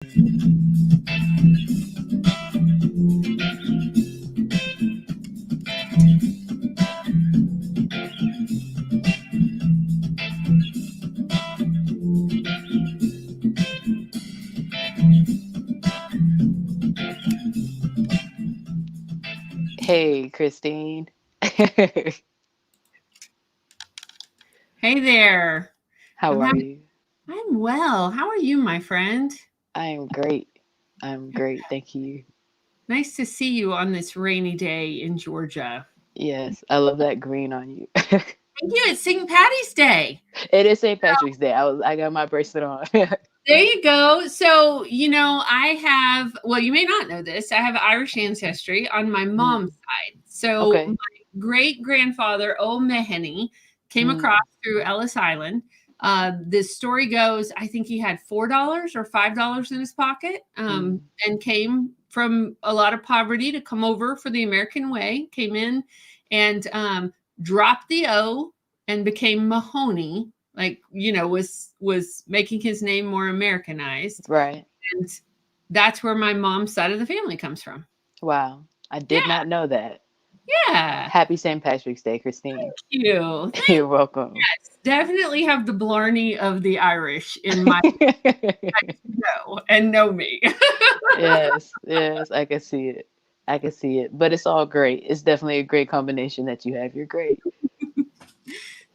Hey, Christine. Hey there. How I'm are having, you? I'm well. How are you, my friend? I am great. I'm great. Thank you. Nice to see you on this rainy day in Georgia. Yes, I love that green on you. Thank you. It's St. Patty's Day. It is St. Patrick's Day. I got my bracelet on. There you go. So, you may not know this. I have Irish ancestry on my Mm, mom's side. So, okay. my great grandfather, Old Meheny, came across Mm, through Ellis Island. This story goes, I think he had $4 or $5 in his pocket, mm, and came from a lot of poverty to come over for the American way, came in and dropped the O and became Mahoney, like, was making his name more Americanized. right. And that's where my mom's side of the family comes from. Wow. I Yeah, did not know that. yeah. Happy St. Patrick's Day, Christine. You. You're Thanks. welcome. Definitely have the blarney of the Irish in my know and know me. Yes, yes, I can see it. I can see it. But it's all great. It's definitely a great combination that you have. You're great.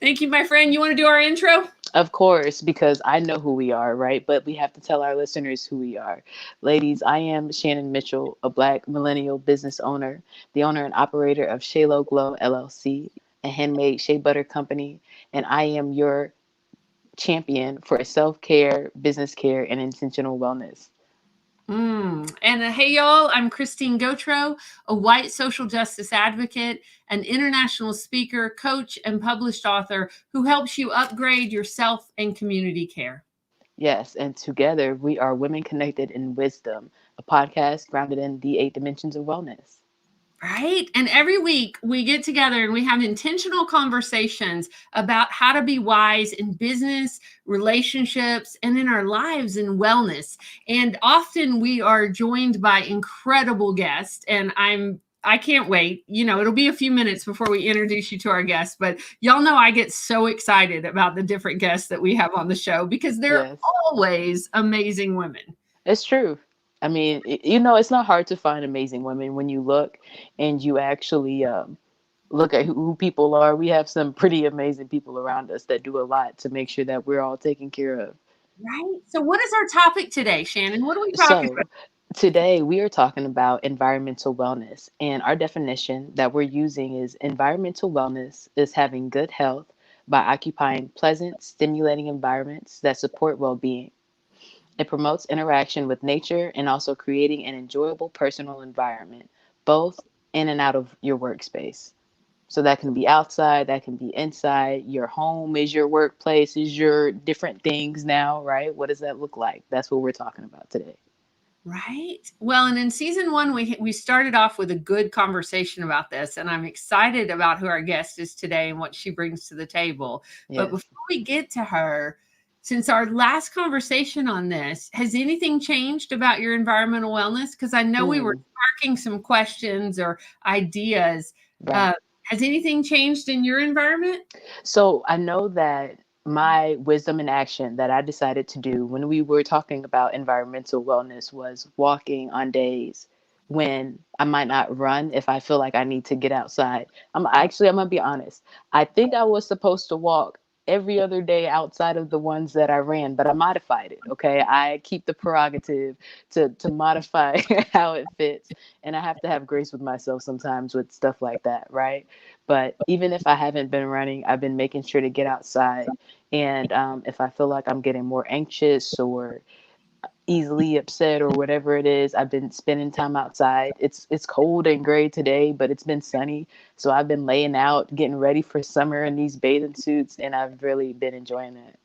Thank you, my friend. You want to do our intro? Of course, because I know who we are, right? But we have to tell our listeners who we are. Ladies, I am Shannon Mitchell, a Black millennial business owner, the owner and operator of Shalo Glow LLC, a handmade shea butter company, and I am your champion for self care, business care, and intentional wellness. And hey, y'all, I'm Christine Gautreaux, a white social justice advocate, an international speaker, coach, and published author who helps you upgrade your self and community care. Yes, and together we are Women Connected in Wisdom, a podcast grounded in the 8 dimensions of wellness. Right. And every week we get together and we have intentional conversations about how to be wise in business, relationships, and in our lives and wellness. And often we are joined by incredible guests. And I can't wait. It'll be a few minutes before we introduce you to our guests, but y'all know I get so excited about the different guests that we have on the show because they're Yes. always amazing women. It's true. I mean, it's not hard to find amazing women when you look and you actually look at who people are. We have some pretty amazing people around us that do a lot to make sure that we're all taken care of. Right. So, what is our topic today, Shannon? What are we talking about? So, today we are talking about environmental wellness, and our definition that we're using is environmental wellness is having good health by occupying pleasant, stimulating environments that support well being. It promotes interaction with nature and also creating an enjoyable personal environment, both in and out of your workspace. So that can be outside, that can be inside. Your home is your workplace, is your different things now, right? What does that look like? That's what we're talking about today. Right. Well, and in season one, we started off with a good conversation about this, and I'm excited about who our guest is today and what she brings to the table. But Yes. before we get to her, since our last conversation on this, has anything changed about your environmental wellness? Because I know we were Hmm. sparking some questions or ideas. Right. Uh, has anything changed in your environment? So I know that my wisdom in action that I decided to do when we were talking about environmental wellness was walking on days when I might not run if I feel like I need to get outside. I'm gonna be honest. I think I was supposed to walk every other day outside of the ones that I ran, but I modified it. Okay. I keep the prerogative to modify how it fits. And I have to have grace with myself sometimes with stuff like that, right? But even if I haven't been running, I've been making sure to get outside. And if I feel like I'm getting more anxious or easily upset or whatever it is, I've been spending time outside. It's cold and gray today, but it's been sunny. So I've been laying out, getting ready for summer in these bathing suits, and I've really been enjoying it.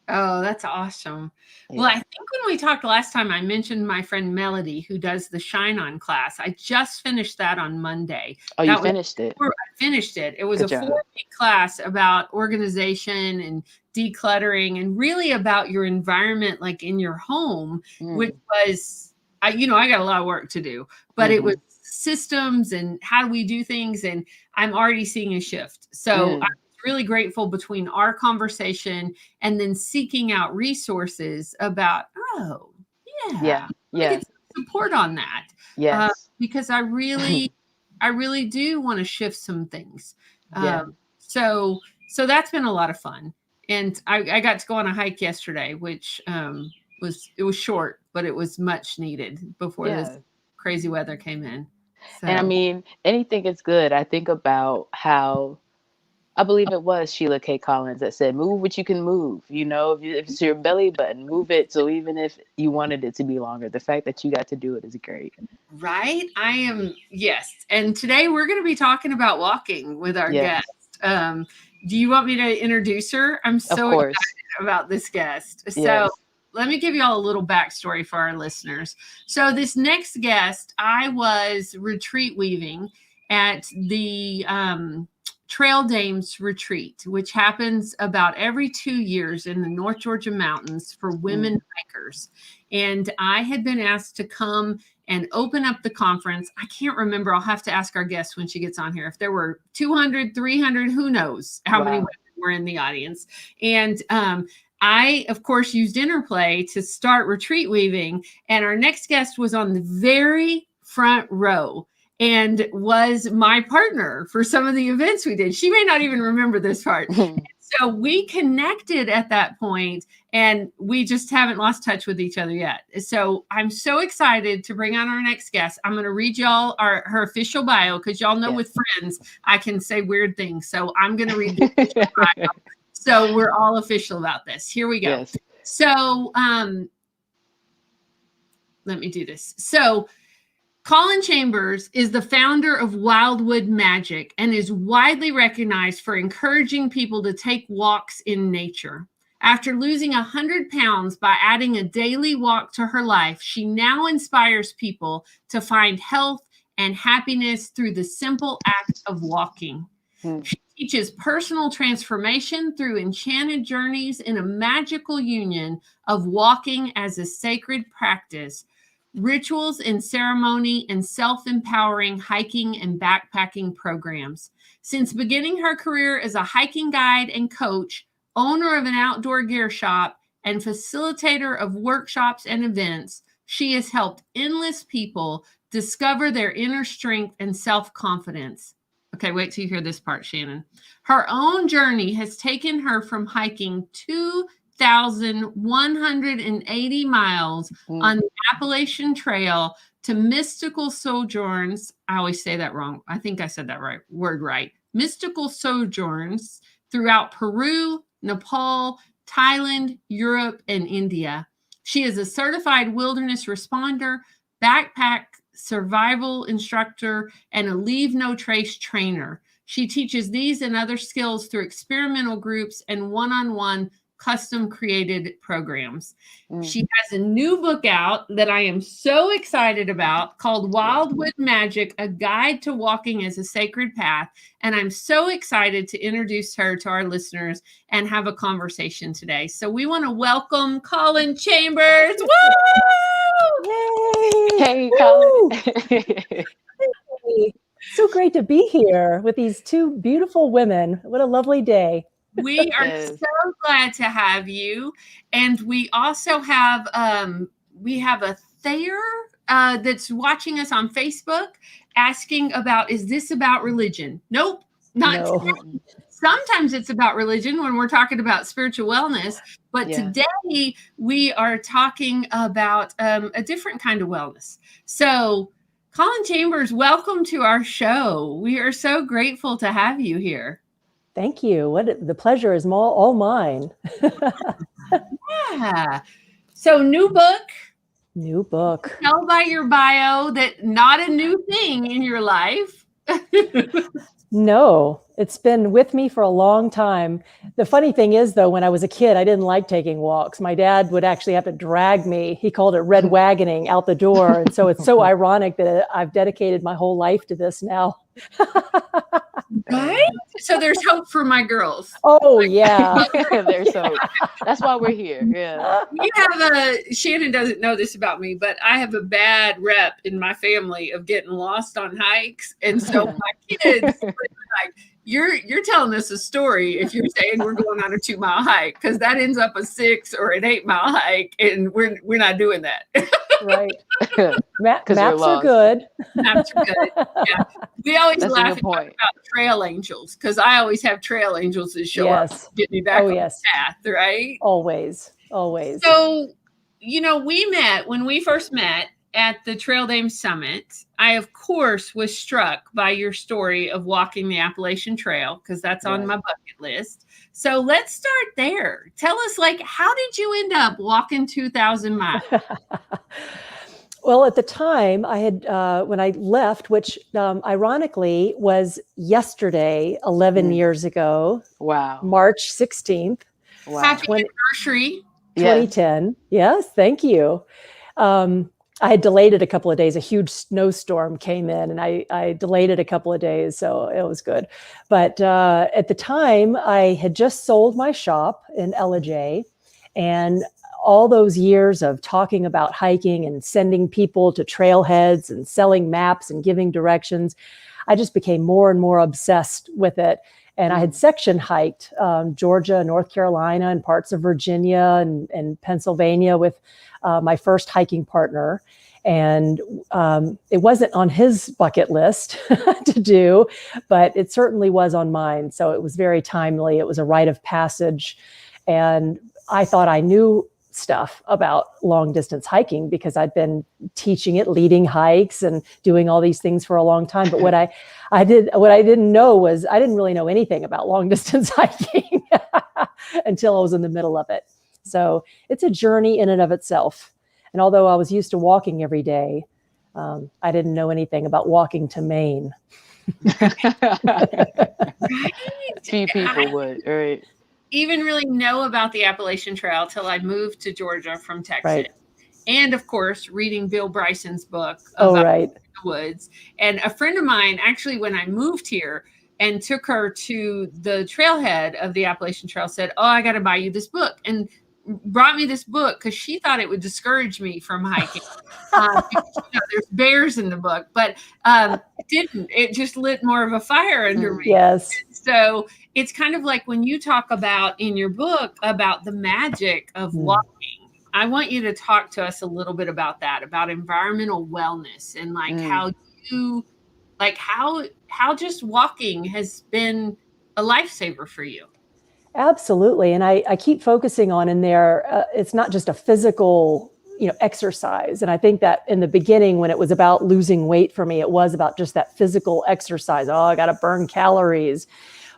Oh, that's awesome. Well, I Yeah. think when we talked last time, I mentioned my friend Melody, who does the Shine On class. I just finished that on Monday. Oh, you That was finished it. I finished it. It was Good a job. 4-week class about organization and decluttering and really about your environment, like in your home, which was, I got a lot of work to do, but it was systems and how do we do things. And I'm already seeing a shift. So I'm really grateful between our conversation and then seeking out resources about, yeah. get some support on that. Yes. Because I really do want to shift some things. Yeah. So that's been a lot of fun. And I got to go on a hike yesterday, which was short, but it was much needed before this crazy weather came in. So. And I mean, anything is good. I think about how, I believe it was Sheila K. Collins that said, move what you can move. If it's your belly button, move it. So even if you wanted it to be longer, the fact that you got to do it is great. Right? Yes. And today we're going to be talking about walking with our guest. Do you want me to introduce her? I'm so excited about this guest. So let me give you all a little backstory for our listeners. So this next guest, I was retreat weaving at the Trail Dames retreat, which happens about every 2 years in the North Georgia mountains for women hikers. And I had been asked to come and open up the conference. I can't remember. I'll have to ask our guest when she gets on here. If there were 200, 300, who knows how many women were in the audience. And I, of course, used Interplay to start retreat weaving. And our next guest was on the very front row and was my partner for some of the events we did. She may not even remember this part. So we connected at that point, and we just haven't lost touch with each other yet. So I'm so excited to bring on our next guest. I'm going to read y'all her official bio, because y'all know with friends, I can say weird things. So I'm going to read the official bio. So we're all official about this. Here we go. Yes. So let me do this. So Colin Chambers is the founder of Wildwood Magic and is widely recognized for encouraging people to take walks in nature. After losing 100 pounds by adding a daily walk to her life, she now inspires people to find health and happiness through the simple act of walking. She teaches personal transformation through enchanted journeys in a magical union of walking as a sacred practice, rituals and ceremony, and self-empowering hiking and backpacking programs. Since beginning her career as a hiking guide and coach, owner of an outdoor gear shop, and facilitator of workshops and events, she has helped endless people discover their inner strength and self-confidence. Okay, wait till you hear this part, Shannon. Her own journey has taken her from hiking 2,180 miles on the Appalachian Trail to mystical sojourns. I always say that wrong. I think I said that word right. Mystical sojourns throughout Peru, Nepal, Thailand, Europe, and India. She is a certified wilderness responder, backpack survival instructor, and a leave no trace trainer. She teaches these and other skills through experimental groups and one-on-one custom created programs. She has a new book out that I am so excited about called Wildwood Magic, A Guide to Walking as a Sacred Path. And I'm so excited to introduce her to our listeners and have a conversation today. So we want to welcome Collin Chambers. Woo! Yay! Hey, Colin. Hey. So great to be here with these two beautiful women. What a lovely day. We are so glad to have you. And we also have a Thayer that's watching us on Facebook asking about, is this about religion? Nope, not today. Sometimes it's about religion when we're talking about spiritual wellness, but today we are talking about a different kind of wellness. So Colin Chambers, welcome to our show. We are so grateful to have you here. Thank you. The pleasure is all mine. Yeah. So new book. New book. Tell by your bio that not a new thing in your life. No, it's been with me for a long time. The funny thing is, though, when I was a kid, I didn't like taking walks. My dad would actually have to drag me. He called it red wagoning out the door. And so it's so ironic that I've dedicated my whole life to this now. Right? So there's hope for my girls. Oh, yeah. There's so that's why we're here. Yeah. You have Shannon doesn't know this about me, but I have a bad rep in my family of getting lost on hikes. And so my kids, like, you're telling us a story if you're saying we're going on a 2-mile hike, because that ends up a 6 or an 8-mile hike, and we're not doing that. Right. Maps you're are good. Maps are good. Yeah. We always That's a laugh good point. about trail angels, because I always have trail angels that show up, get me back on the path, right? Always. So, we met when we first met at the Trail Dame Summit. I, of course, was struck by your story of walking the Appalachian Trail, because that's on my bucket list. So let's start there. Tell us, how did you end up walking 2,000 miles? Well, at the time I had, when I left, which ironically was yesterday, 11 years ago. Wow. March 16th. Wow. Happy anniversary. 2010. Yes, thank you. I had delayed it a couple of days. A huge snowstorm came in, and I delayed it a couple of days, so it was good. But at the time, I had just sold my shop in LJ, and all those years of talking about hiking and sending people to trailheads and selling maps and giving directions, I just became more and more obsessed with it. And I had section hiked Georgia, North Carolina, and parts of Virginia and Pennsylvania with my first hiking partner. And it wasn't on his bucket list to do, but it certainly was on mine. So it was very timely. It was a rite of passage. And I thought I knew stuff about long distance hiking because I'd been teaching it, leading hikes and doing all these things for a long time. But what I didn't know was I didn't really know anything about long distance hiking until I was in the middle of it. So it's a journey in and of itself. And although I was used to walking every day, I didn't know anything about walking to Maine. Few people would, right? Even really know about the Appalachian Trail till I moved to Georgia from Texas. Right. And of course, reading Bill Bryson's book about the woods. And a friend of mine, actually, when I moved here and took her to the trailhead of the Appalachian Trail, said, "Oh, I got to buy you this book." And brought me this book because she thought it would discourage me from hiking. Because, there's bears in the book, but it didn't. It just lit more of a fire under me. Yes. So it's kind of like when you talk about in your book about the magic of walking. I want you to talk to us a little bit about that, about environmental wellness and how just walking has been a lifesaver for you. Absolutely. And I keep focusing on in there, it's not just a physical, exercise. And I think that in the beginning, when it was about losing weight for me, it was about just that physical exercise. Oh, I got to burn calories.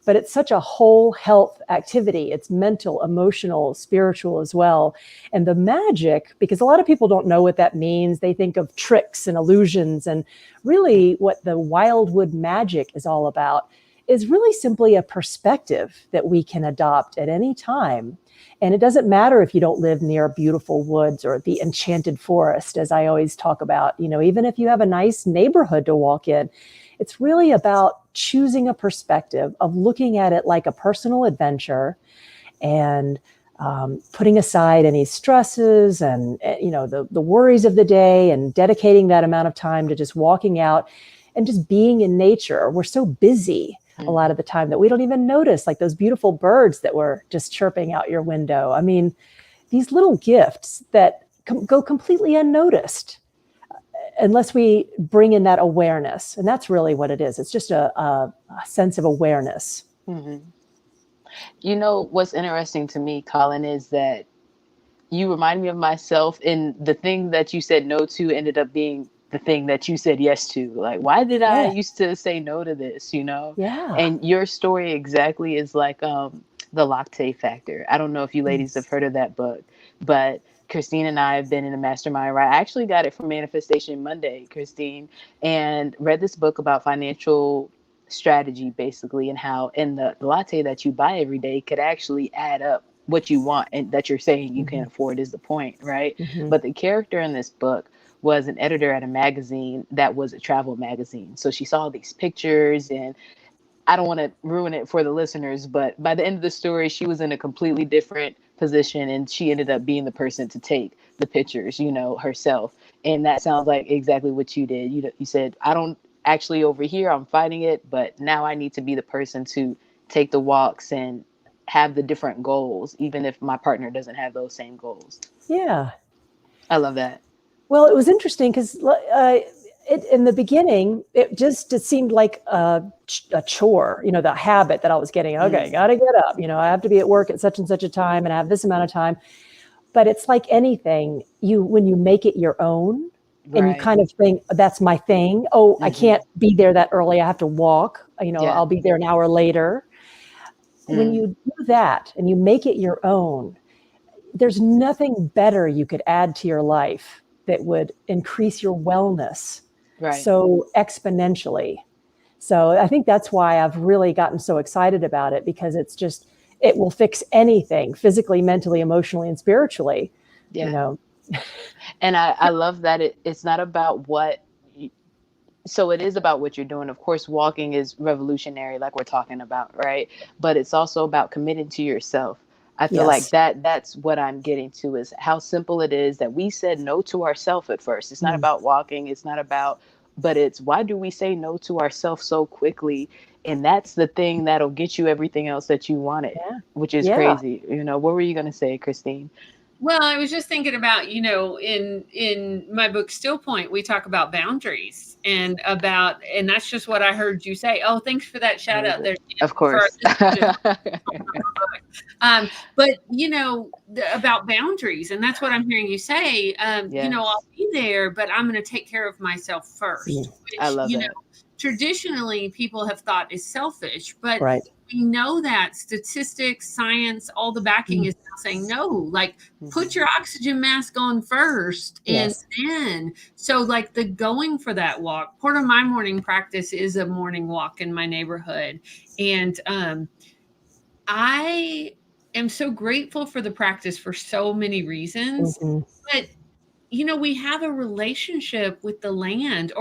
But it's such a whole health activity. It's mental, emotional, spiritual as well. And the magic, because a lot of people don't know what that means. They think of tricks and illusions. And really what the Wildwood Magic is all about is really simply a perspective that we can adopt at any time. And it doesn't matter if you don't live near beautiful woods or the enchanted forest, as I always talk about, even if you have a nice neighborhood to walk in, it's really about choosing a perspective of looking at it like a personal adventure and putting aside any stresses and, the worries of the day and dedicating that amount of time to just walking out and just being in nature. We're so busy a lot of the time that we don't even notice, like those beautiful birds that were just chirping out your window. I mean, these little gifts that go completely unnoticed unless we bring in that awareness. And that's really what it is. It's just a sense of awareness. Mm-hmm. What's interesting to me, Colin, is that you remind me of myself, and the thing that you said no to ended up being the thing that you said yes to. Like, why did I used to say no to this, Yeah. And your story exactly is like the Latte Factor. I don't know if you ladies have heard of that book, but Christine and I have been in a mastermind, right? I actually got it from Manifestation Monday, Christine, and read this book about financial strategy, basically, and how in the latte that you buy every day could actually add up what you want and that you're saying you can't afford is the point, right? Mm-hmm. But the character in this book was an editor at a magazine that was a travel magazine. So she saw these pictures and I don't want to ruin it for the listeners, but by the end of the story, she was in a completely different position, and she ended up being the person to take the pictures, herself. And that sounds like exactly what you did. You said, I don't actually over here, I'm fighting it, but now I need to be the person to take the walks and have the different goals, even if my partner doesn't have those same goals. Yeah. I love that. Well, it was interesting because in the beginning, it seemed like a chore, the habit that I was getting. Okay, got to get up. I have to be at work at such and such a time and I have this amount of time. But it's like anything, when you make it your own, and you kind of think, that's my thing. Oh, I can't be there that early. I have to walk. I'll be there an hour later. When you do that and you make it your own, there's nothing better you could add to your life that would increase your wellness so exponentially. So I think that's why I've really gotten so excited about it, because it will fix anything physically, mentally, emotionally, and spiritually. And I love that it's not about so it is about what you're doing. Of course, walking is revolutionary, like we're talking about, right? But it's also about committing to yourself. I feel like that's what I'm getting to, is how simple it is that we said no to ourselves at first. It's not about walking. It's not about, but it's why do we say no to ourselves so quickly? And that's the thing that'll get you everything else that you wanted, which is crazy. What were you going to say, Christine? Well, I was just thinking about, in my book, Still Point, we talk about boundaries and that's just what I heard you say. Oh, thanks for that shout out there. Of course. But, about boundaries, and that's what I'm hearing you say. I'll be there, but I'm going to take care of myself first. Which, I love that. Traditionally, people have thought is selfish, but we know that statistics, science, all the backing is now saying no, like put your oxygen mask on first. And then, so like the going for that walk, part of my morning practice is a morning walk in my neighborhood. And I am so grateful for the practice for so many reasons, but we have a relationship with the land,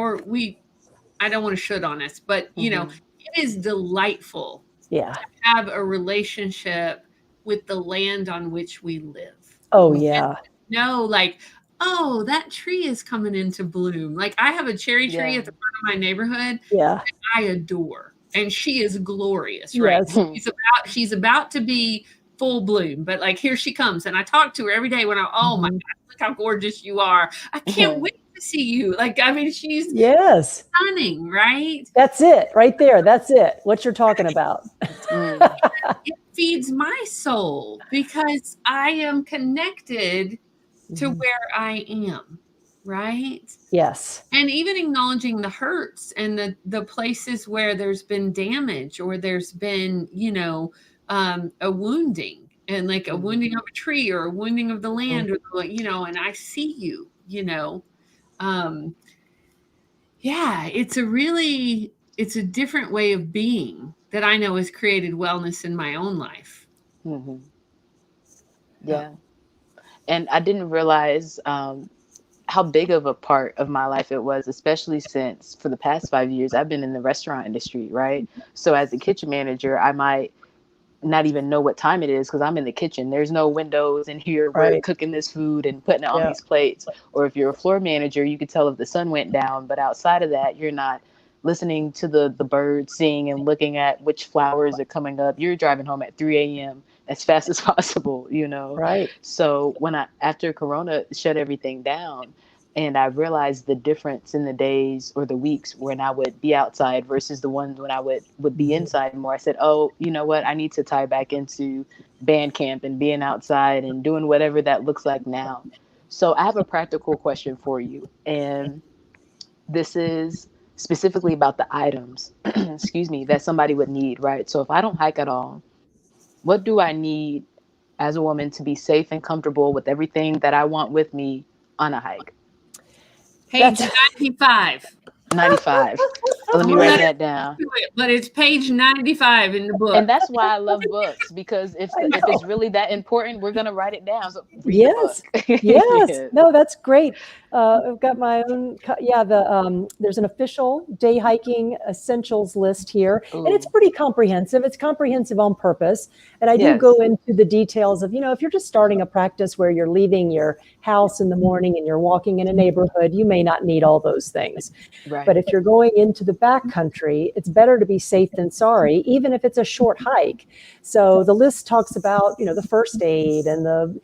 I don't want to should on us, but it is delightful to have a relationship with the land on which we live. Oh yeah. Oh, that tree is coming into bloom. Like I have a cherry tree at the front of my neighborhood that I adore, and she is glorious, right? Yes. She's about to be full bloom, but like here she comes, and I talk to her every day when oh my God, look how gorgeous you are. I can't wait to see you. Like, I mean, she's stunning, right? That's it right there. That's it. What you're talking about. It feeds my soul because I am connected to where I am, right? Yes. And even acknowledging the hurts and the places where there's been damage or there's been, a wounding, and like a wounding of a tree or a wounding of the land, or and I see you, it's a different way of being that I know has created wellness in my own life. Yeah. And I didn't realize how big of a part of my life it was, especially since for the past 5 years, I've been in the restaurant industry, right? So as a kitchen manager, I might not even know what time it is because I'm in the kitchen. There's no windows in here. We're cooking this food and putting it on these plates. Or if you're a floor manager, you could tell if the sun went down. But outside of that, you're not listening to the birds sing and looking at which flowers are coming up. You're driving home at 3 a.m. as fast as possible, Right. So after Corona shut everything down, and I realized the difference in the days or the weeks when I would be outside versus the ones when I would be inside more. I said, oh, you know what? I need to tie back into band camp and being outside and doing whatever that looks like now. So I have a practical question for you. And this is specifically about the items, that somebody would need, right? So if I don't hike at all, what do I need as a woman to be safe and comfortable with everything that I want with me on a hike? Page 95. 95. Let me write that down. But it's page 95 in the book. And that's why I love books, because if it's really that important, we're going to write it down. So read the book. Yes. No, that's great. I've got my own. There's an official day hiking essentials list here, and it's Ooh. pretty comprehensive. It's comprehensive on purpose, and I do go Yes. into the details of, if you're just starting a practice where you're leaving your house in the morning and you're walking in a neighborhood, you may not need all those things. Right. But if you're going into the backcountry, it's better to be safe than sorry, even if it's a short hike. So the list talks about, the first aid and the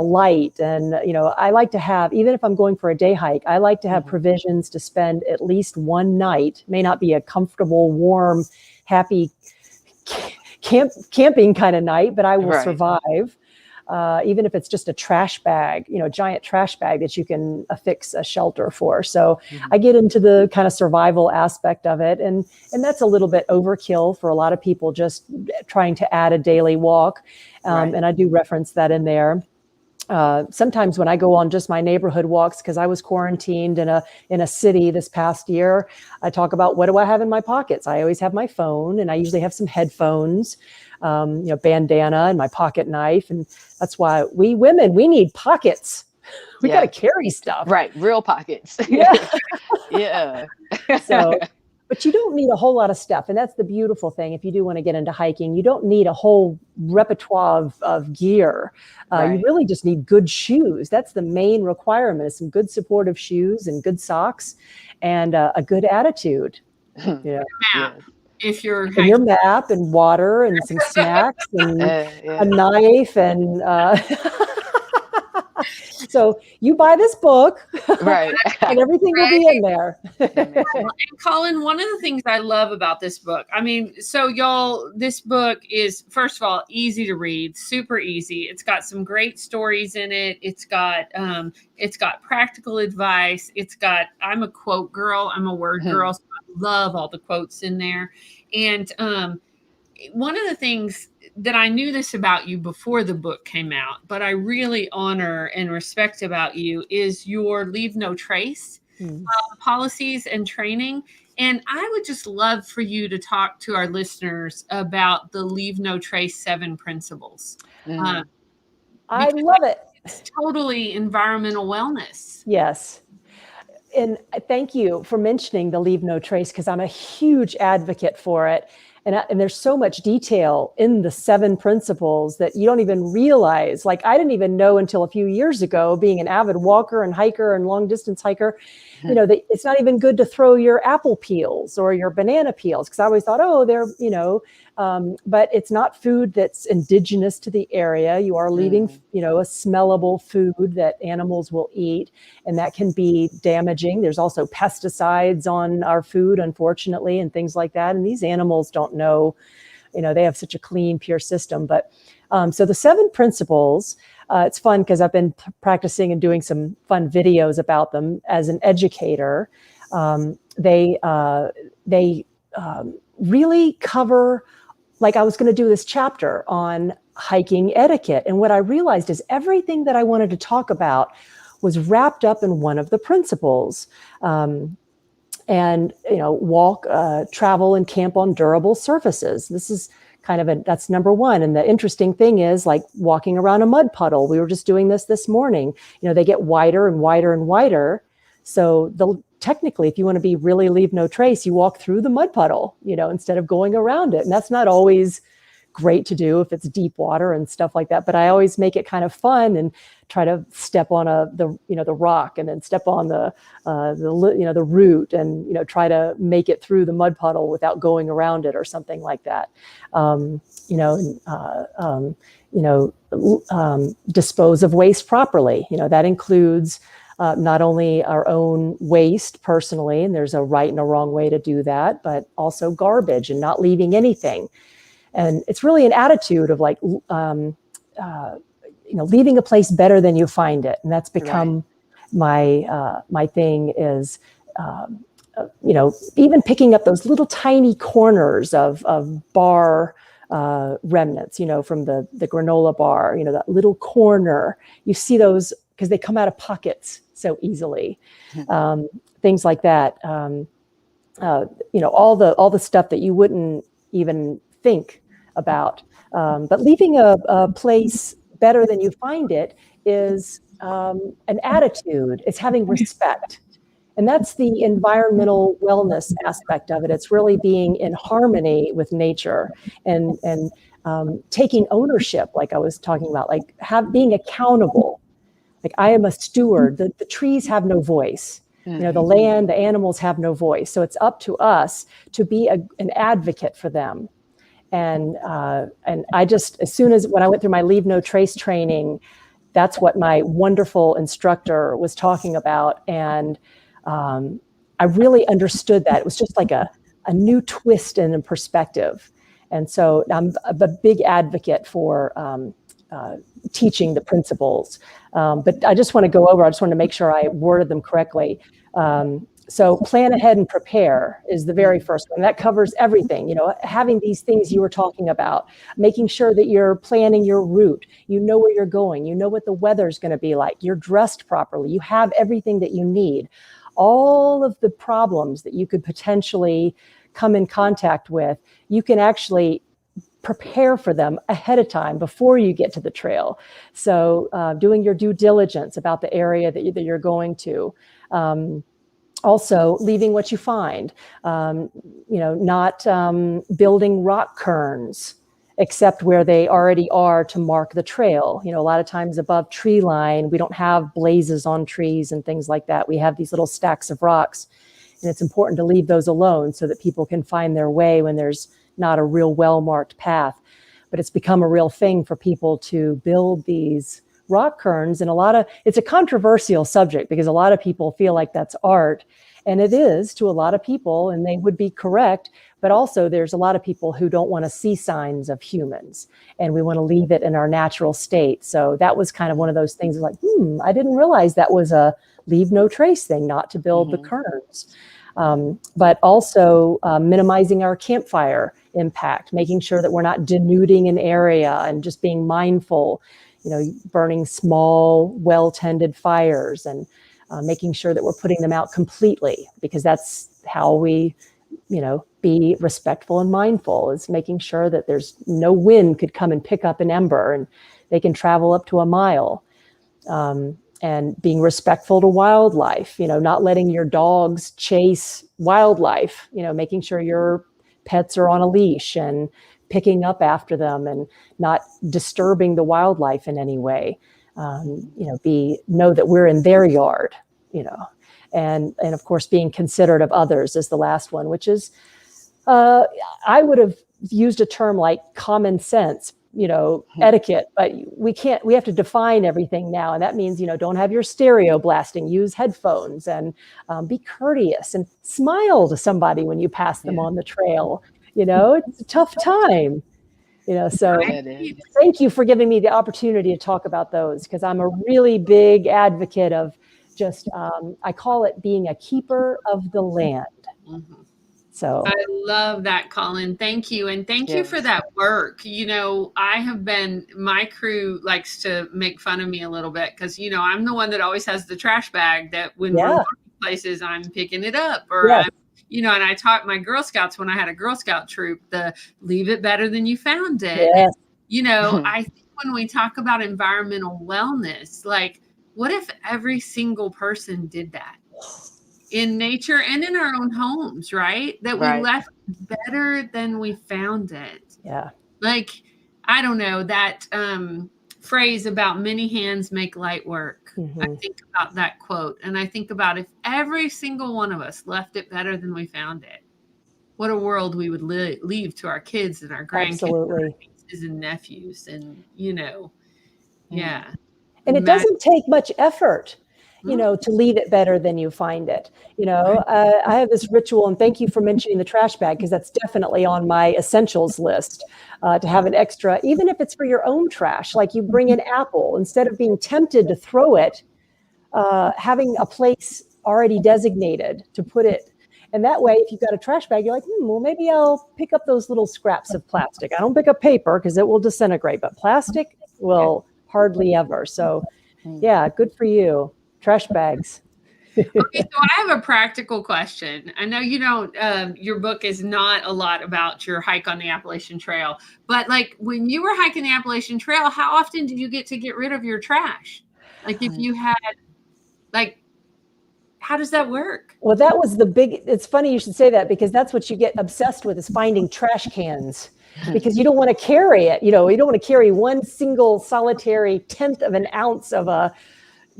light. And, I like to have, even if I'm going for a day hike, I like to have provisions to spend at least one night. May not be a comfortable, warm, happy camping kind of night, but I will survive. Even if it's just a trash bag, a giant trash bag that you can affix a shelter for. So I get into the kind of survival aspect of it. And that's a little bit overkill for a lot of people just trying to add a daily walk. And I do reference that in there. Sometimes when I go on just my neighborhood walks, because I was quarantined in a city this past year, I talk about, what do I have in my pockets? I always have my phone, and I usually have some headphones, bandana and my pocket knife. And that's why we women, we need pockets. We got to carry stuff. Right. Real pockets. Yeah. Yeah. But you don't need a whole lot of stuff. And that's the beautiful thing. If you do want to get into hiking, you don't need a whole repertoire of gear. You really just need good shoes. That's the main requirement, is some good supportive shoes and good socks and a good attitude. Yeah. If you're and your map and water and some snacks and a knife and so you buy this book, right? And everything will be in there. And Colin, one of the things I love about this book, so y'all, this book is, first of all, easy to read, super easy. It's got some great stories in it. It's got practical advice. I'm a quote girl. I'm a word girl. So I love all the quotes in there. And one of the things that I knew this about you before the book came out, but I really honor and respect about you, is your leave no trace policies and training. And I would just love for you to talk to our listeners about the leave no trace 7 principles. I love it. It's totally environmental wellness. Yes. And thank you for mentioning the leave no trace, because I'm a huge advocate for it. And there's so much detail in the 7 principles that you don't even realize. Like, I didn't even know until a few years ago, being an avid walker and hiker and long distance hiker, it's not even good to throw your apple peels or your banana peels, because I always thought, they're, but it's not food that's indigenous to the area. You are leaving, a smellable food that animals will eat, and that can be damaging. There's also pesticides on our food, unfortunately, and things like that. And these animals don't know, they have such a clean, pure system. But so the 7 principles, it's fun because I've been practicing and doing some fun videos about them as an educator. They really cover, like, I was going to do this chapter on hiking etiquette. And what I realized is everything that I wanted to talk about was wrapped up in one of the principles. Walk, travel, and camp on durable surfaces. This is that's number 1. And the interesting thing is, like, walking around a mud puddle. We were just doing this morning. They get wider and wider and wider. So technically, if you want to be really leave no trace, you walk through the mud puddle, instead of going around it. And that's not always great to do if it's deep water and stuff like that. But I always make it kind of fun and try to step on the rock, and then step on the root, and try to make it through the mud puddle without going around it or something like that. Dispose of waste properly. That includes not only our own waste personally, and there's a right and a wrong way to do that, but also garbage and not leaving anything. And it's really an attitude of like, leaving a place better than you find it. And that's become my thing is, even picking up those little tiny corners of bar remnants, from the granola bar, that little corner. You see those because they come out of pockets so easily. Things like that. All the stuff that you wouldn't even think about. But leaving a place better than you find it is an attitude. It's having respect. And that's the environmental wellness aspect of it. It's really being in harmony with nature and taking ownership, like I was talking about, like being accountable. Like I am a steward. The trees have no voice. You know, the land, the animals have no voice. So it's up to us to be an advocate for them. And I just, as soon as when I went through my Leave No Trace training, that's what my wonderful instructor was talking about. And I really understood that. It was just like a new twist and a perspective. And so I'm a big advocate for teaching the principles. But I just want to make sure I worded them correctly. So plan ahead and prepare is the very first one. That covers everything, you know, having these things you were talking about, making sure that you're planning your route, you know where you're going, you know what the weather's going to be like, you're dressed properly, you have everything that you need. All of the problems that you could potentially come in contact with, you can actually prepare for them ahead of time before you get to the trail. So doing your due diligence about the area that you're going to. Also leaving what you find, not building rock cairns, except where they already are to mark the trail. You know, a lot of times above tree line, we don't have blazes on trees and things like that. We have these little stacks of rocks, and it's important to leave those alone so that people can find their way when there's not a real well-marked path. But it's become a real thing for people to build these rock cairns, and it's a controversial subject because a lot of people feel like that's art, and it is to a lot of people, and they would be correct. But also there's a lot of people who don't want to see signs of humans, and we want to leave it in our natural state. So that was kind of one of those things like, I didn't realize that was a Leave No Trace thing, not to build the cairns. But also minimizing our campfire impact, making sure that we're not denuding an area and just being mindful, you know, burning small, well-tended fires and making sure that we're putting them out completely, because that's how we, be respectful and mindful, is making sure that there's no wind could come and pick up an ember and they can travel up to a mile. And being respectful to wildlife, not letting your dogs chase wildlife, making sure your pets are on a leash and picking up after them and not disturbing the wildlife in any way. Know that we're in their yard, and of course being considerate of others is the last one, which is, I would have used a term like common sense, etiquette, but we have to define everything now. And that means, don't have your stereo blasting, use headphones, and be courteous and smile to somebody when you pass them on the trail. It's a tough time, so thank you for giving me the opportunity to talk about those, because I'm a really big advocate of just, I call it being a keeper of the land. So I love that, Colin. Thank you. And thank you for that work. My crew likes to make fun of me a little bit because, I'm the one that always has the trash bag that when we're going places, I'm picking it up, or I'm, and I taught my Girl Scouts when I had a Girl Scout troop, the leave it better than you found it. Yes. And, I think when we talk about environmental wellness, like, what if every single person did that in nature and in our own homes, right? That we left better than we found it. Yeah. Like, I don't know, that phrase about many hands make light work. I think about that quote, and I think about if every single one of us left it better than we found it, what a world we would leave to our kids and our grandkids. Absolutely. And our nieces and nephews, and, And it doesn't take much effort, to leave it better than you find it. I have this ritual, and thank you for mentioning the trash bag, because that's definitely on my essentials list, to have an extra, even if it's for your own trash, like you bring an apple, instead of being tempted to throw it, having a place already designated to put it. And that way, if you've got a trash bag, you're like, well, maybe I'll pick up those little scraps of plastic. I don't pick up paper because it will disintegrate, but plastic will hardly ever. So yeah, good for you. Trash bags. Okay, so I have a practical question. I know you don't, your book is not a lot about your hike on the Appalachian Trail, but like when you were hiking the Appalachian Trail, how often did you get to get rid of your trash? Like if you had, like, how does that work? Well, that was it's funny you should say that, because that's what you get obsessed with, is finding trash cans, because you don't want to carry it. You don't want to carry one single solitary tenth of an ounce of a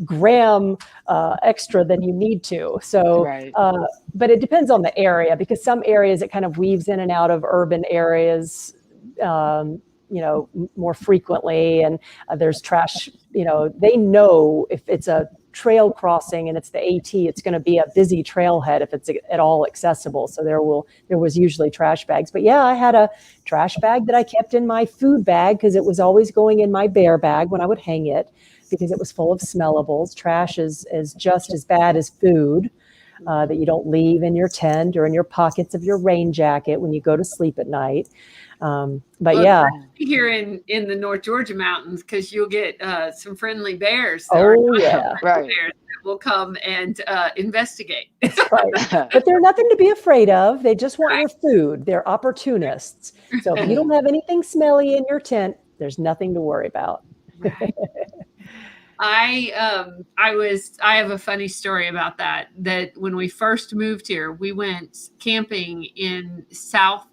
gram extra than you need to. So, Right. But it depends on the area, because some areas it kind of weaves in and out of urban areas, more frequently. And there's trash, they know if it's a trail crossing and it's the AT, it's going to be a busy trailhead if it's at all accessible. So there was usually trash bags. But yeah, I had a trash bag that I kept in my food bag, because it was always going in my bear bag when I would hang it, because it was full of smellables. Trash is just as bad as food, that you don't leave in your tent or in your pockets of your rain jacket when you go to sleep at night. Yeah. Here in the North Georgia mountains, because you'll get some friendly bears. Yeah. Right. Bears that will come and investigate. Right. But they're nothing to be afraid of. They just want your food. They're opportunists. So if you don't have anything smelly in your tent, there's nothing to worry about. Right. I have a funny story about that when we first moved here, we went camping in South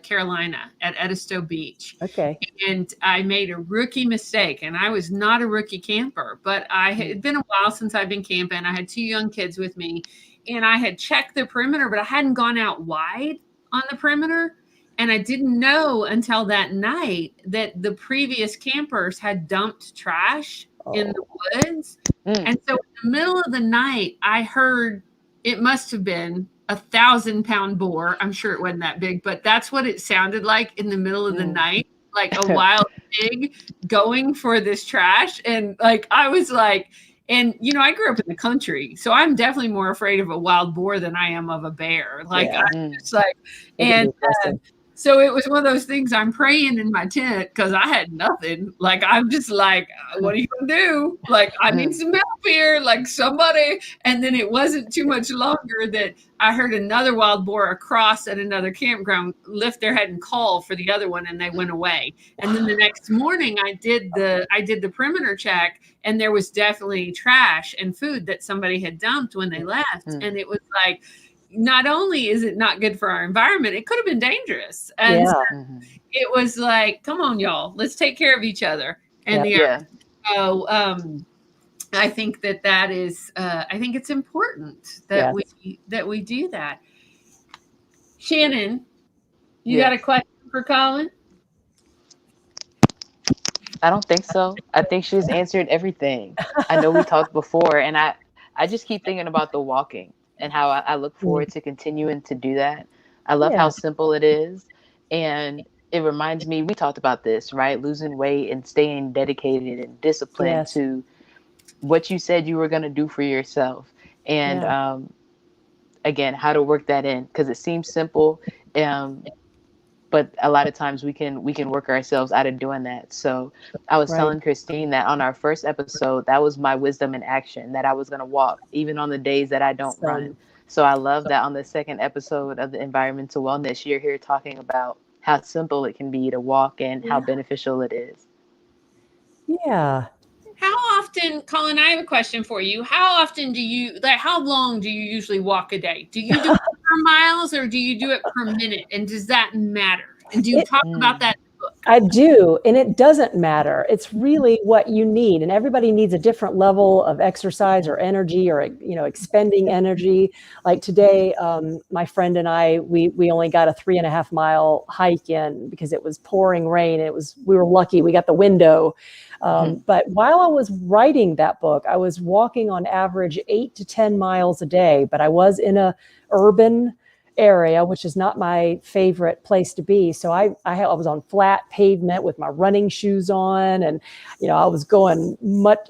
Carolina at Edisto Beach. Okay. And I made a rookie mistake, and I was not a rookie camper, but it had been a while since I'd been camping. I had 2 young kids with me, and I had checked the perimeter, but I hadn't gone out wide on the perimeter. And I didn't know until that night that the previous campers had dumped trash in the woods. And so in the middle of the night, I heard, it must have been 1,000-pound boar. I'm sure it wasn't that big, but that's what it sounded like in the middle of the night, like a wild pig going for this trash. And like, I was like, and I grew up in the country, so I'm definitely more afraid of a wild boar than I am of a bear. Like, I'm just like, and so it was one of those things. I'm praying in my tent because I had nothing. Like, I'm just like, what are you gonna do? Like, I need some help here, like somebody. And then it wasn't too much longer that I heard another wild boar across at another campground lift their head and call for the other one, and they went away. And then the next morning, I did the perimeter check, and there was definitely trash and food that somebody had dumped when they left, and it was like, not only is it not good for our environment, it could have been dangerous. And so it was like, come on, y'all, let's take care of each other. And so I think that is, I think it's important that we do that. Shannon, you got a question for Colin? I don't think so. I think she's answered everything. I know we talked before, and I just keep thinking about the walking and how I look forward to continuing to do that. I love how simple it is. And it reminds me, we talked about this, right? Losing weight and staying dedicated and disciplined to what you said you were going to do for yourself. And again, how to work that in, because it seems simple. But a lot of times we can work ourselves out of doing that. So I was telling Christine that on our first episode, that was my wisdom in action, that I was going to walk even on the days that I don't run. So I love that on the second episode of the Environmental Wellness, you're here talking about how simple it can be to walk and how beneficial it is. Yeah. How often, Colin, I have a question for you. How often how long do you usually walk a day? Do you do it per miles, or do you do it per minute? And does that matter? And do you talk about that in the book? I do. And it doesn't matter. It's really what you need. And everybody needs a different level of exercise or energy, or, expending energy. Like today, my friend and I, we only got a 3.5 mile hike in because it was pouring rain. We were lucky. We got the window. But while I was writing that book, I was walking on average 8 to 10 miles a day, but I was in a urban area, which is not my favorite place to be. So I was on flat pavement with my running shoes on, and, I was going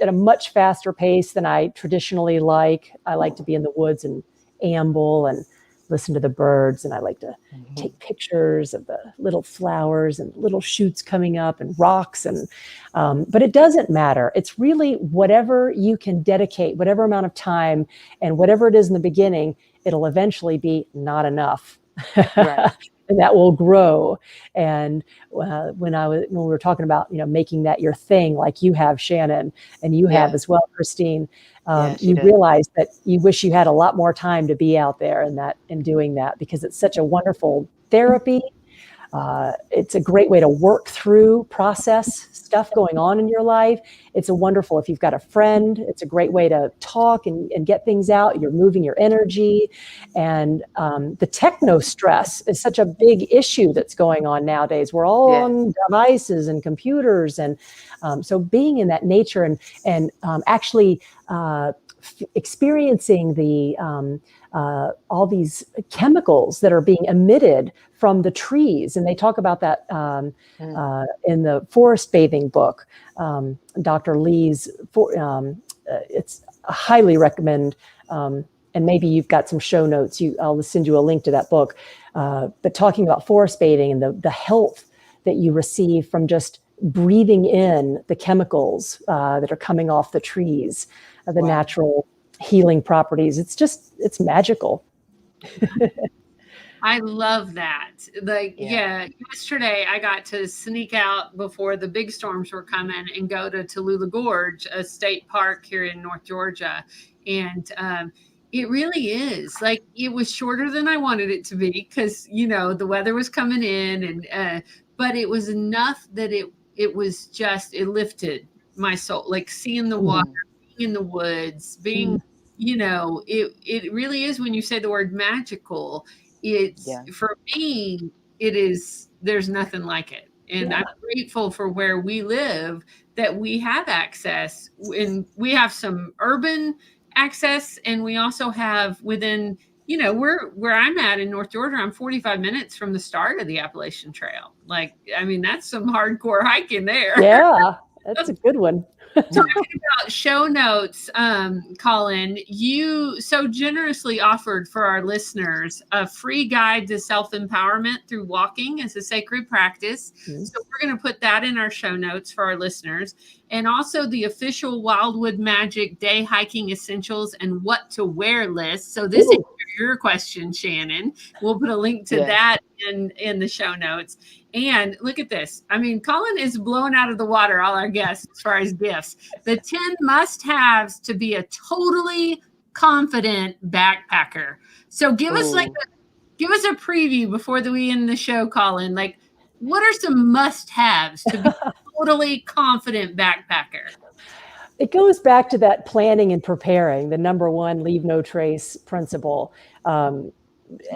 at a much faster pace than I traditionally like. I like to be in the woods and amble and listen to the birds, and I like to take pictures of the little flowers and little shoots coming up and rocks. And but it doesn't matter. It's really whatever you can dedicate, whatever amount of time, and whatever it is in the beginning, it'll eventually be not enough. Right. and that will grow. And when we were talking about, making that your thing, like you have, Shannon, and you have as well, Christine, you realize that you wish you had a lot more time to be out there and doing that, because it's such a wonderful therapy. It's a great way to work through, process stuff going on in your life. It's a wonderful, if you've got a friend, it's a great way to talk and get things out. You're moving your energy. And the techno stress is such a big issue that's going on nowadays. We're all on devices and computers. And so being in that nature and actually experiencing the all these chemicals that are being emitted from the trees. And they talk about that in the forest bathing book, Dr. Lee's, it's a highly recommend, and maybe you've got some show notes. I'll send you a link to that book, but talking about forest bathing and the health that you receive from just breathing in the chemicals that are coming off the trees, the natural healing properties. It's magical. I love that. Yesterday I got to sneak out before the big storms were coming and go to Tallulah Gorge, a state park here in North Georgia. And it really is like, it was shorter than I wanted it to be because, the weather was coming in, and but it was enough that it was just, it lifted my soul, like seeing the water, being in the woods, being, it really is, when you say the word magical, it's for me, it is, there's nothing like it. And I'm grateful for where we live, that we have access, and we have some urban access, and we also have within, where I'm at in North Georgia, I'm 45 minutes from the start of the Appalachian Trail. Like, I mean, that's some hardcore hiking there. Yeah, that's a good one. Talking about show notes, Colin, you so generously offered for our listeners a free guide to self-empowerment through walking as a sacred practice. Mm-hmm. So we're going to put that in our show notes for our listeners. And also the official Wildwood Magic Day Hiking Essentials and What to Wear list. So this is your question, Shannon. We'll put a link to that in the show notes. And look at this. I mean, Colin is blowing out of the water all our guests as far as gifts. The 10 must-haves to be a totally confident backpacker. So give us a preview before we end the show, Colin. Like, what are some must-haves to be a totally confident backpacker? It goes back to that planning and preparing, the number one, leave no trace principle.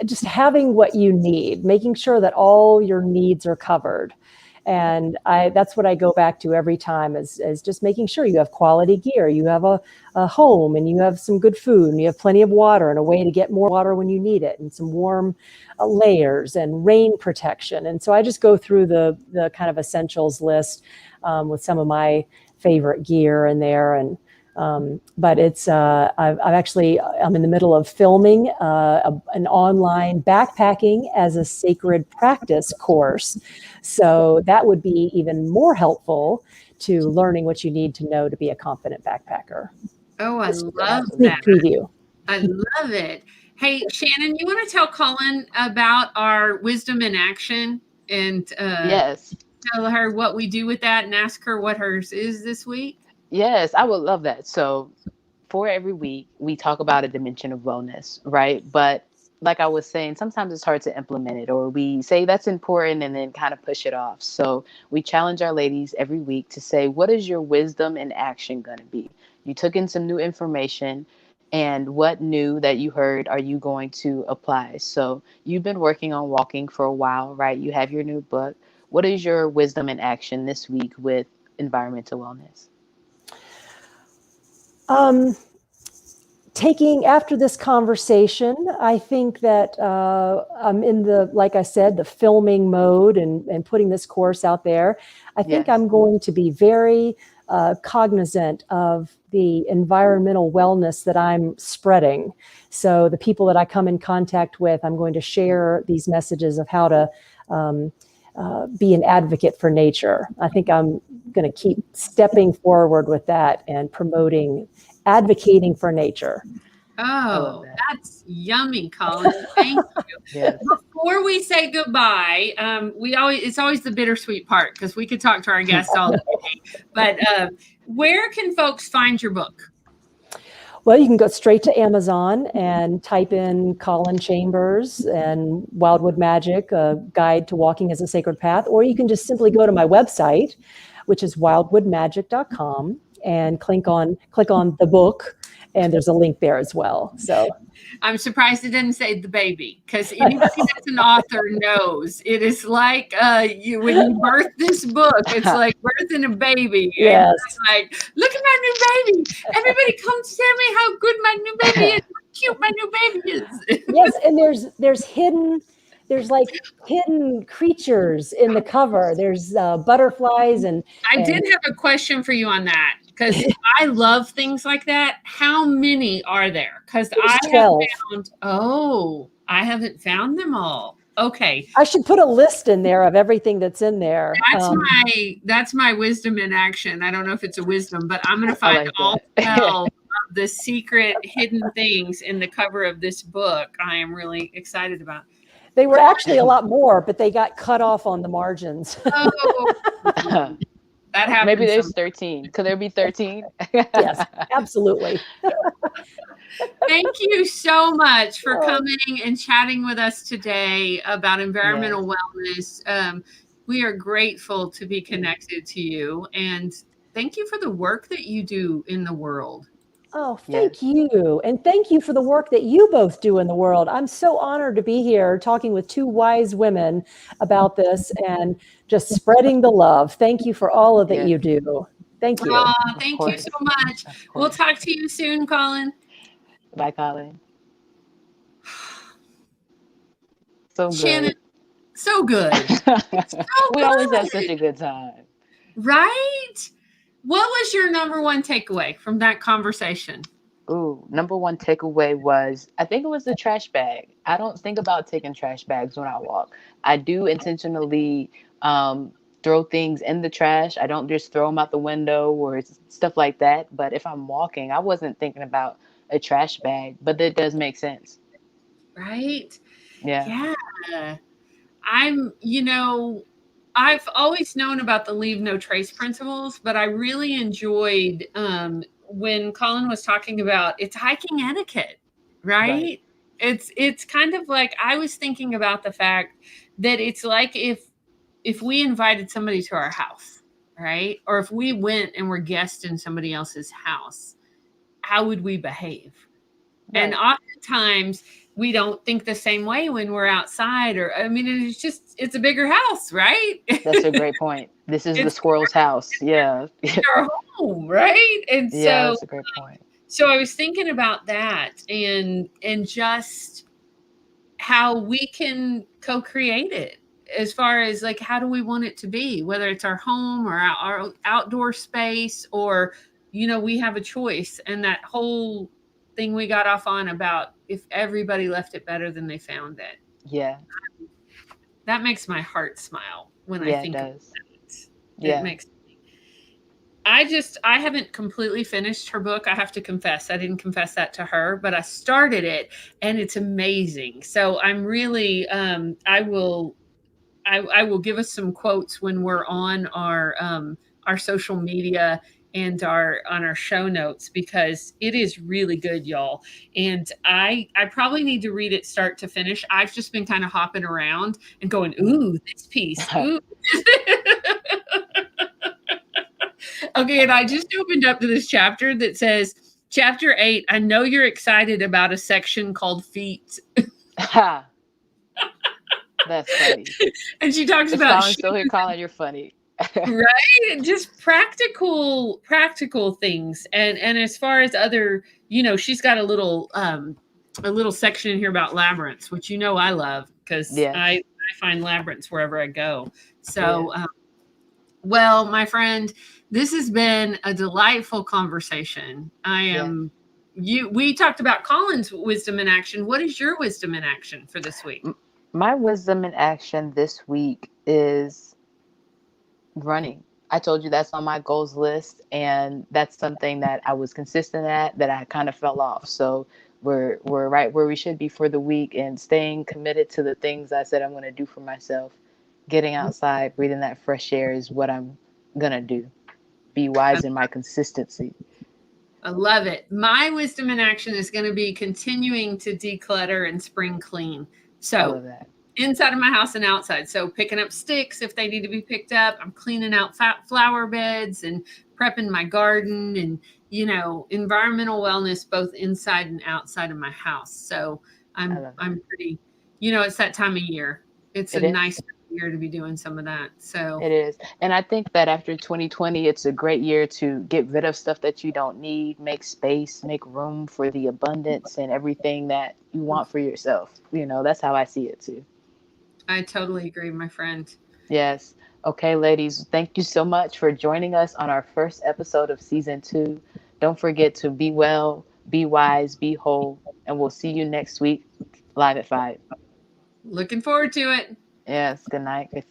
Just having what you need, making sure that all your needs are covered. And that's what I go back to every time is just making sure you have quality gear, you have a home, and you have some good food, and you have plenty of water and a way to get more water when you need it, and some warm layers and rain protection. And so I just go through the kind of essentials list with some of my favorite gear in there. And but it's I'm in the middle of filming an online backpacking as a sacred practice course. So that would be even more helpful to learning what you need to know to be a confident backpacker. Oh, I love that. Preview. I love it. Hey, Shannon, you want to tell Colin about our Wisdom in Action and tell her what we do with that and ask her what hers is this week? Yes, I would love that. So for every week, we talk about a dimension of wellness, right? But like I was saying, sometimes it's hard to implement it, or we say that's important and then kind of push it off. So we challenge our ladies every week to say, what is your wisdom in action going to be? You took in some new information, and what new that you heard are you going to apply? So you've been working on walking for a while, right? You have your new book. What is your wisdom in action this week with environmental wellness? Taking after this conversation, I think that I'm in like I said, the filming mode and putting this course out there. I think I'm going to be very cognizant of the environmental wellness that I'm spreading. So the people that I come in contact with, I'm going to share these messages of how to be an advocate for nature. I think I'm going to keep stepping forward with that and advocating for nature. I love Oh, that. that's yummy, Colin. Thank you. Yes. Before we say goodbye, it's always the bittersweet part because we could talk to our guests all day. But where can folks find your book? Well, you can go straight to Amazon and type in Collin Chambers and Wildwood Magic, a guide to walking as a sacred path, or you can just simply go to my website, which is wildwoodmagic.com, and click on the book, and there's a link there as well. So I'm surprised it didn't say the baby, because anybody that's an author knows it is like when you birth this book, it's like birthing a baby. Yes. And it's like, look at my new baby. Everybody come tell me how good my new baby is, how cute my new baby is. Yes, and there's like hidden creatures in the cover. There's butterflies and I did have a question for you on that, because I love things like that. How many are there? Because I haven't found them all. Okay. I should put a list in there of everything that's in there. That's my wisdom in action. I don't know if it's a wisdom, but I'm going to find all 12 of the secret hidden things in the cover of this book. I am really excited about. They were actually a lot more, but they got cut off on the margins. Oh, that happens. Maybe there's 13. Could there be 13? Yes, absolutely. Thank you so much for coming and chatting with us today about environmental wellness. We are grateful to be connected to you, and thank you for the work that you do in the world. Oh, thank you. And thank you for the work that you both do in the world. I'm so honored to be here talking with two wise women about this and just spreading the love. Thank you for all of that you do. Thank you. Thank you so much. We'll talk to you soon, Colin. Bye, Colin. So good. Shannon, so good. We always have such a good time. Right? What was your number one takeaway from that conversation? Ooh, number one takeaway was, I think it was the trash bag. I don't think about taking trash bags when I walk. I do intentionally throw things in the trash. I don't just throw them out the window or stuff like that. But if I'm walking, I wasn't thinking about a trash bag, but that does make sense. Right? Yeah. Yeah. I've always known about the leave no trace principles, but I really enjoyed when Colin was talking about it's hiking etiquette, right? It's kind of like, I was thinking about the fact that it's like if we invited somebody to our house, right? Or if we went and were guests in somebody else's house, how would we behave? Right. And oftentimes we don't think the same way when we're outside, it's a bigger house, right? That's a great point. This is the squirrel's house. Yeah. Our home, right? And so that's a great point. So I was thinking about that and just how we can co-create it as far as like, how do we want it to be, whether it's our home or our outdoor space, or, we have a choice. And that whole thing we got off on about if everybody left it better than they found it. Yeah. That makes my heart smile when I think of that. It makes I haven't completely finished her book. I have to confess. I didn't confess that to her, but I started it and it's amazing. So I'm really, I will give us some quotes when we're on our social media and on our show notes, because it is really good, y'all. And I probably need to read it start to finish. I've just been kind of hopping around and going, ooh, this piece. Ooh. Okay, and I just opened up to this chapter that says, Chapter 8, I know you're excited about a section called feet. That's funny. And she talks about Colin's still here, Colin, you're funny. Right? And just practical things. And as far as other, she's got a little section in here about labyrinths, which I love, because I find labyrinths wherever I go. So well, my friend, this has been a delightful conversation. We talked about Colin's wisdom in action. What is your wisdom in action for this week? My wisdom in action this week is running. I told you that's on my goals list, and that's something that I was consistent at that I kind of fell off. So we're right where we should be for the week, and staying committed to the things I said I'm going to do for myself. Getting outside, breathing that fresh air is what I'm going to do. Be wise in my consistency. I love it. My wisdom in action is going to be continuing to declutter and spring clean. I So love that. inside of my house and outside. So picking up sticks if they need to be picked up. I'm cleaning out flower beds and prepping my garden, and, you know, environmental wellness both inside and outside of my house. So I'm pretty, you know, it's that time of year. It's a nice year to be doing some of that. So it is. And I think that after 2020, it's a great year to get rid of stuff that you don't need, make space, make room for the abundance and everything that you want for yourself. You know, that's how I see it too. I totally agree, my friend. Yes. Okay, ladies, thank you so much for joining us on our first episode of season 2. Don't forget to be well, be wise, be whole, and we'll see you next week live at 5. Looking forward to it. Yes. Good night, Chrissy.